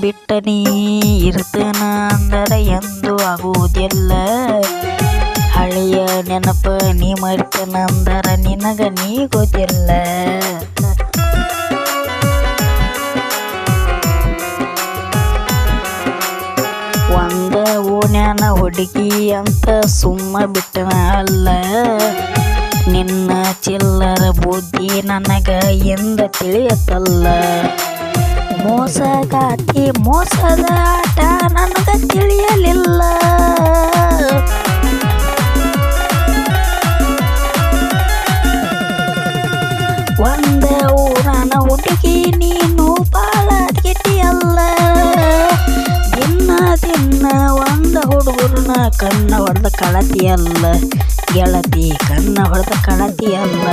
ಬಿಟ್ಟ ನೀ ಇರ್ತನ ಅಂದರ ಎಂದು ಆಗುವುದಿಲ್ಲ. ಹಳೆಯ ನೆನಪ ನೀ ಮರ್ತನ ಅಂದರ ನಿನಗ ನೀ ಗೊತ್ತಿಲ್ಲ. ಒಂದ ಓಣ್ಯಾನ ಹುಡುಗಿ ಅಂತ ಸುಮ್ಮ ಬಿಟ್ಟನ ಅಲ್ಲ. ನಿನ್ನ ಚಿಲ್ಲರ ಬುದ್ಧಿ ನನಗ ಎಂದ ತಿಳಿಯತ್ತಲ್ಲ. ಮೋಸಗಾತಿ ಮೋಸದ ಆಟ ನನಗ ತಿಳಿಯಲಿಲ್ಲ. ಒಂದ ಊರನ ಹುಡುಗಿ ನೀನು ಬಾಳ ಗೆಟ್ಟಿಯಲ್ಲ. ದಿನ ಒಂದ ಹುಡುಗರನ್ನ ಕಣ್ಣ ಹೊಡೆದ ಕಳತಿಯಲ್ಲ. ಗೆಳತಿ ಕಣ್ಣ ಹೊಡೆದ ಕಳತಿಯಲ್ಲ.